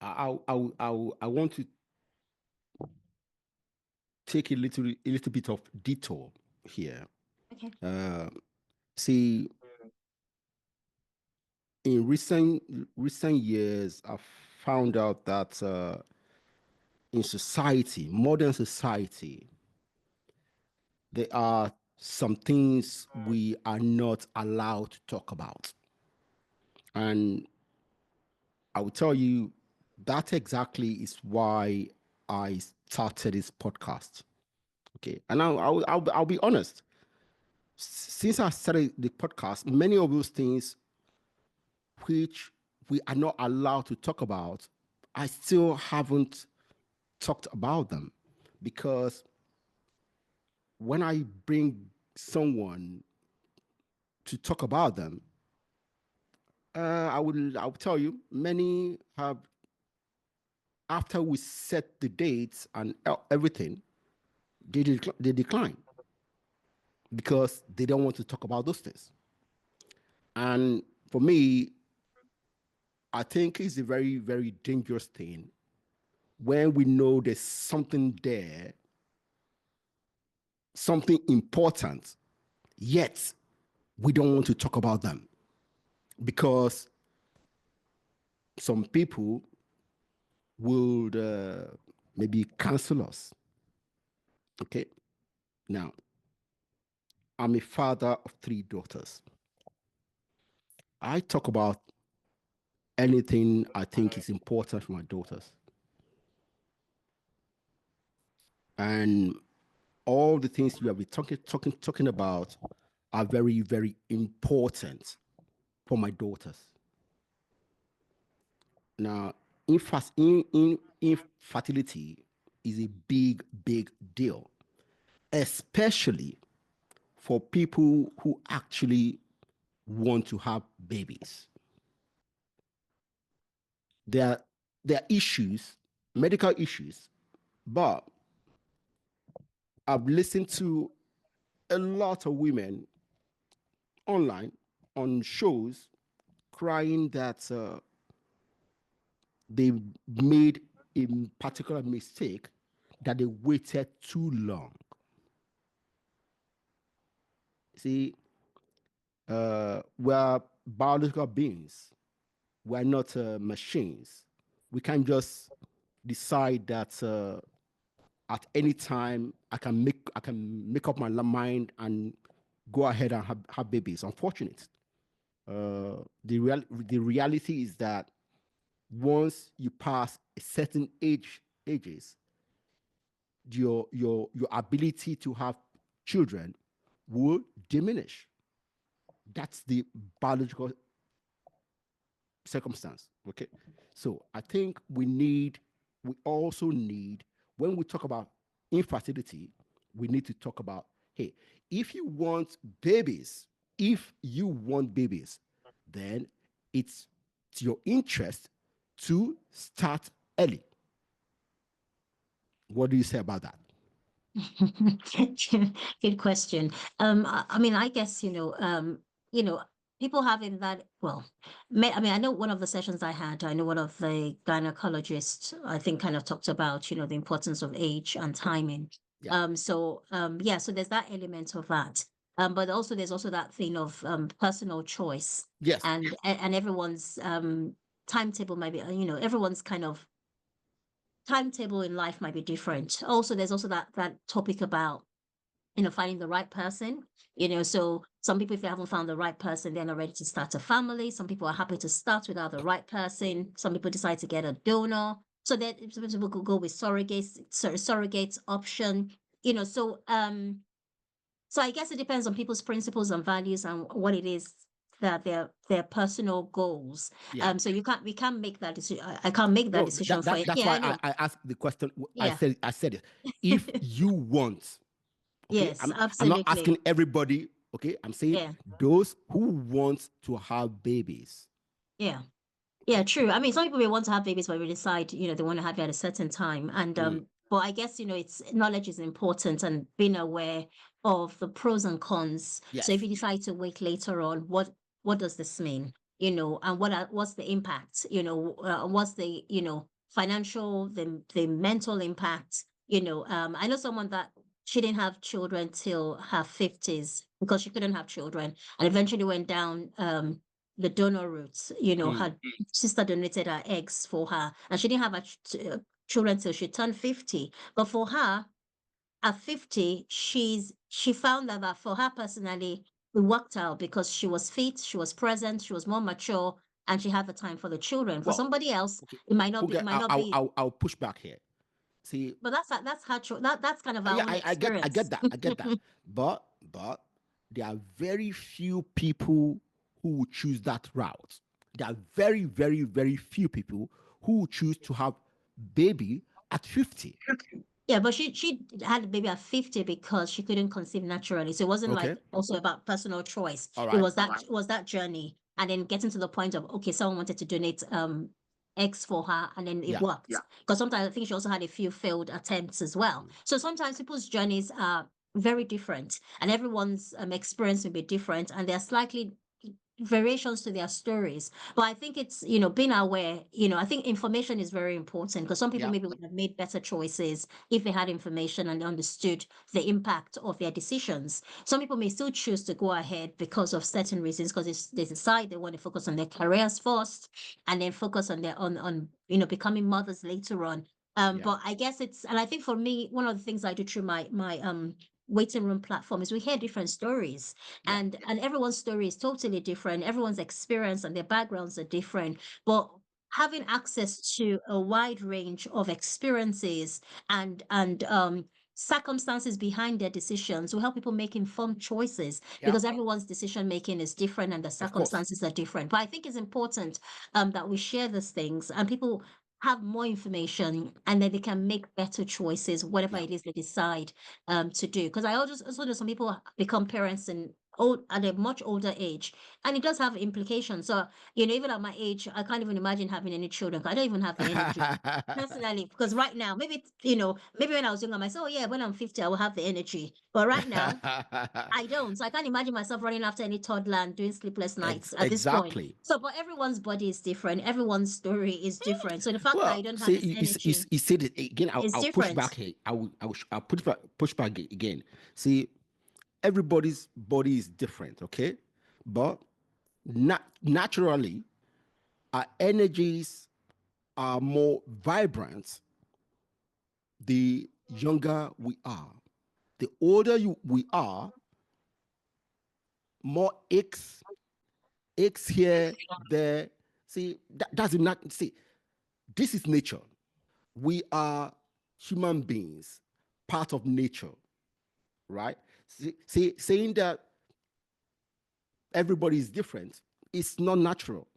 I want to take a little bit of detour here. Okay. Uh, See, in recent years, I've found out that in society, modern society, there are some things we are not allowed to talk about, and I will tell you that exactly is why I started this podcast. Okay, and I'll be honest. Since I started the podcast, many of those things which we are not allowed to talk about, I still haven't talked about them, because when I bring someone to talk about them, I'll tell you many have, after we set the dates and everything, they decline because they don't want to talk about those things. And for me, I think it's a very, very dangerous thing when we know there's something there, something important, yet we don't want to talk about them because some people would maybe cancel us. Okay. Now, I'm a father of three daughters. I talk about anything I think is important for my daughters. And all the things you have been talking about are very, very important for my daughters. Now, infertility is a big, big deal, especially for people who actually want to have babies. There, there are issues, medical issues, but I've listened to a lot of women online on shows crying that they made a particular mistake, that they waited too long. See, we're biological beings. We're not machines. We can't just decide that at any time I can make up my mind and go ahead and have babies. Unfortunate. The reality is that once you pass a certain ages, your ability to have children will diminish. That's the biological circumstance. Okay. So I think we also need, when we talk about infertility, we need to talk about, hey, if you want babies, if you want babies, then it's to your interest to start early. What do you say about that? Good question. I mean, I guess, you know, people having that, well, I mean, I know one of the sessions I had, I know one of the gynecologists, I think, kind of talked about, the importance of age and timing. Yeah. Yeah, so there's that element of that. But also there's also that thing of personal choice, Yes. and everyone's timetable might be, everyone's kind of timetable in life might be different. Also, there's also that topic about, finding the right person. So some people, if they haven't found the right person, they're not ready to start a family. Some people are happy to start without the right person. Some people decide to get a donor. So that some people could go with surrogates option. So I guess it depends on people's principles and values and what it is that their personal goals. Yeah. So we can't make that decision. I can't make that No, decision for you. that's Yeah, why I know. I asked the question. Yeah. I said it. If you want, okay, Yes, I'm not absolutely. asking everybody. Okay, I'm saying Yeah. those who want to have babies. Yeah. Yeah, Okay. true. I mean, some people may want to have babies, but we decide, they want to have it at a certain time. And Mm. but I guess, it's knowledge is important, and being aware of the pros and cons. So if Yes. you decide to wait later on, what does this mean? and what's the impact, what's the, financial, the mental impact, I know someone that she didn't have children till her 50s because she couldn't have children, and eventually went down the donor route. Her sister donated her eggs for her, and she didn't have children till she turned 50. But for her, at 50, she found that for her personally, it worked out because she was fit, she was present, she was more mature, and she had the time for the children. For somebody else, okay, it might not okay, be, it might not be. I'll push back here. See, But that's her that's kind of our yeah, own I get experience. that, I get that. But there are very few people who would choose that route. There are very, very, very few people who would choose to have baby at 50. Yeah, but she had a baby at 50 because she couldn't conceive naturally. So it wasn't like Okay. also about personal choice. All It right. was that journey. And then getting to the point of, okay, someone wanted to donate eggs for her, and then it Yeah. worked. Because sometimes I think she also had a few failed attempts as well. So sometimes people's journeys are very different, and everyone's experience will be different, and they're slightly variations to their stories. But I think it's, being aware, I think information is very important, because some people Yeah. maybe would have made better choices if they had information and understood the impact of their decisions. Some people may still choose to go ahead because of certain reasons, because they decide they want to focus on their careers first, and then focus on their on becoming mothers later on. Yeah. But I guess and I think for me, one of the things I do through my waiting room platform is we hear different stories, Yeah. and everyone's story is totally different. Everyone's experience and their backgrounds are different, but having access to a wide range of experiences and circumstances behind their decisions will help people make informed choices, Yeah. because everyone's decision making is different and the Of course. circumstances are different. But I think it's important that we share these things and people have more information, and then they can make better choices, whatever Yeah. it is they decide to do. Because I also know some people become parents at a much older age, and it does have implications. So, even at my age, I can't even imagine having any children. I don't even have the energy personally, because right now, maybe when I was younger, I might say, oh yeah, when I'm 50, I will have the energy. But right now, I don't. So I can't imagine myself running after any toddler and doing sleepless nights at this point. Exactly. So, but everyone's body is different. Everyone's story is different. So the fact that I Well, don't have see, this energy you said it again. is I'll push different. back here. I'll push back again. See, everybody's body is different, okay? But naturally, our energies are more vibrant the younger we are. The older we are, more aches here, there. See, that's not, see, this is nature. We are human beings, part of nature, right? Saying that everybody is different, it's not natural.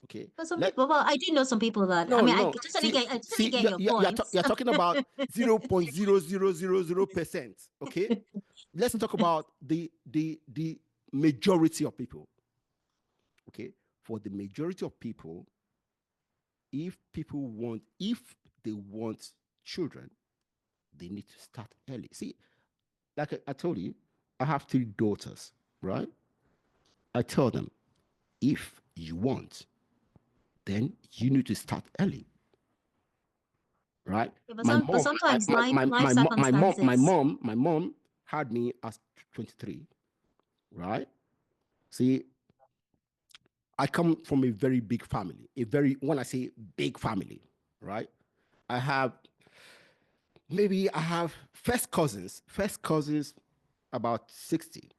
Okay. But some people, well, I do know some people that, I No, mean, I no. totally get your points. You're talking about 0.0000%. Okay. Let's talk about the majority of people. Okay. For the majority of people, if they want children, they need to start early. See, like I told you, I have 3 daughters, right? I tell them, if you want, then you need to start early, right? Yeah, but sometimes life circumstances. My mom had me as 23, right? See, I come from a very big family. When I say big family, right? I have first cousins about 60,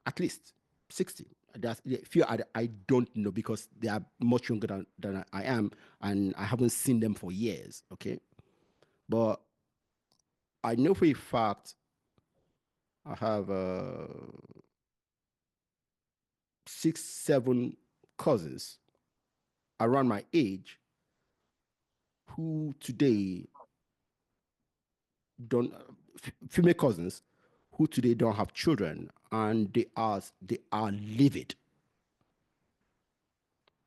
at least 60. That's a few I don't know because they are much younger than I am, and I haven't seen them for years. Okay, but I know for a fact I have 6, 7 cousins around my age who today don't female cousins who today don't have children, and they are livid.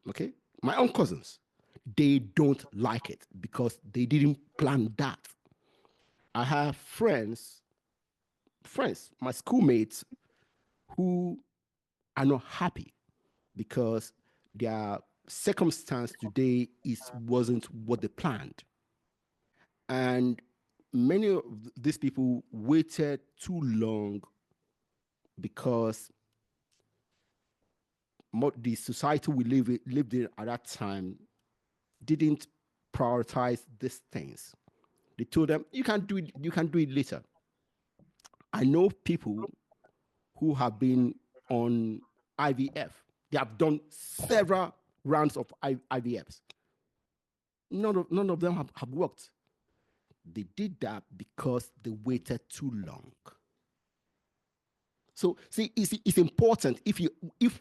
Okay, my own cousins, they don't like it because they didn't plan that. I have friends, my schoolmates who are not happy because their circumstance today wasn't what they planned. And many of these people waited too long because the society we lived in at that time didn't prioritize these things. They told them, you can do it later. I know people who have been on IVF. They have done several rounds of IVFs. None of them have worked. They did that because they waited too long. So see, it's important if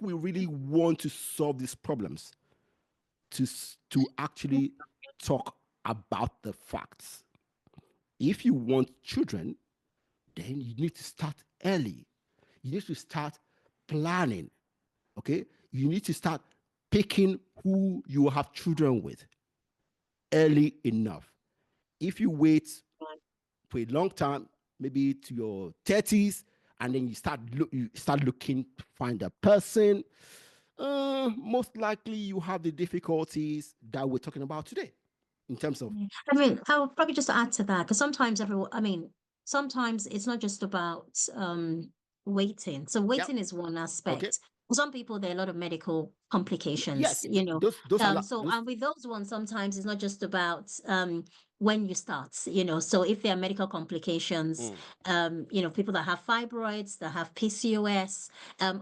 we really want to solve these problems to actually talk about the facts. If you want children, then you need to start early. You need to start planning. Okay? You need to start picking who you will have children with early enough. If you wait for a long time, maybe to your 30s, and then you start looking to find a person, most likely you have the difficulties that we're talking about today in terms of. I mean, I would probably just add to that because sometimes sometimes it's not just about waiting. So Yep. waiting is one Okay. aspect. For some people, there are a lot of medical complications, Yes, those are So, those. and with those ones, sometimes it's not just about when you start, So if there are medical complications, people that have fibroids, that have PCOS,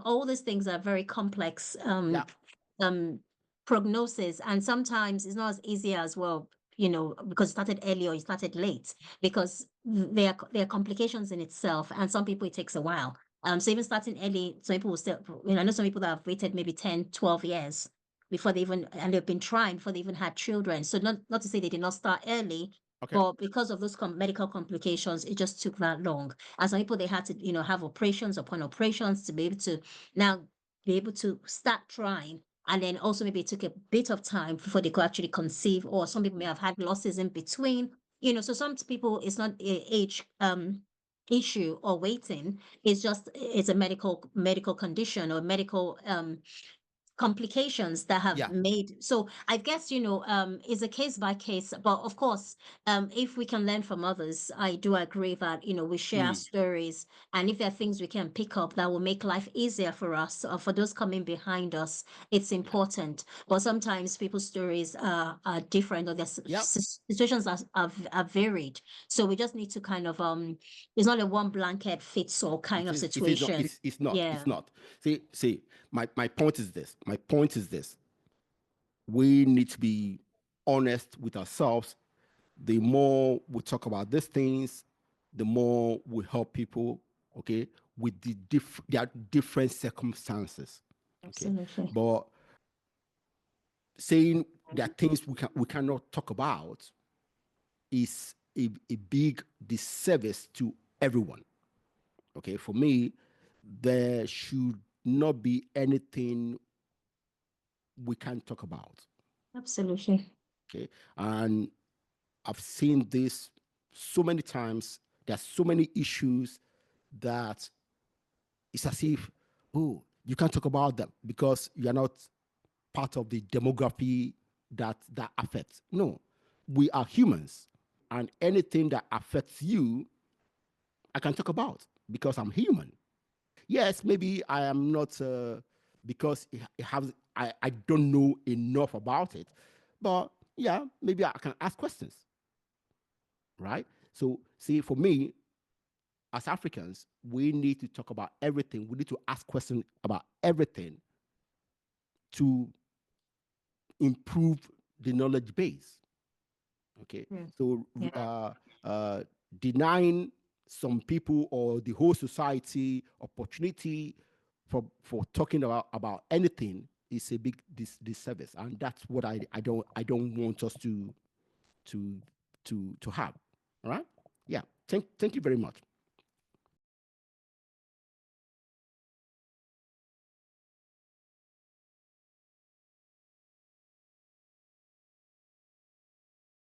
all these things are very complex Yeah. um prognosis, and sometimes it's not as easy as well, because it started early or it started late, because there are complications in itself, and some people it takes a while. So even starting early, some people will still, I know some people that have waited maybe 10, 12 years before they even, and they've been trying before they even had children. So not to say they did not start early, Okay. but because of those medical complications, it just took that long. And some people, they had to, have operations upon operations to be able to now be able to start trying. And then also maybe it took a bit of time before they could actually conceive, or some people may have had losses in between. So some people, it's not a age issue or waiting. It's a medical condition or medical complications that have Yeah. made. So I guess, is a case by case, but of course, if we can learn from others, I do agree that, we share our stories, and if there are things we can pick up that will make life easier for us or for those coming behind us, it's important. But sometimes people's stories are different, or their Yep. situations are varied. So we just need to kind of it's not a one blanket fits all kind of It is not. situation. It's not. Yeah. It's not. See. My point is this. My point is this. We need to be honest with ourselves. The more we talk about these things, the more we help people. Okay, with there are different circumstances. Okay, Absolutely. but saying that things we cannot talk about is a big disservice to everyone. Okay, for me, there should not be anything we can't talk about. Absolutely. Okay, and I've seen this so many times. There's so many issues that it's as if, oh, you can't talk about them because you're not part of the demography that affects. No, we are humans, and anything that affects you, I can talk about because I'm human. Yes, maybe I am not because I don't know enough about it, but yeah, maybe I can ask questions, right? So see, for me, as Africans, we need to talk about everything. We need to ask questions about everything to improve the knowledge base. Okay, Yeah. so Yeah. denying some people or the whole society opportunity for talking about anything is a big disservice, and that's what I don't want us to to have. All right? Yeah. Thank you very much.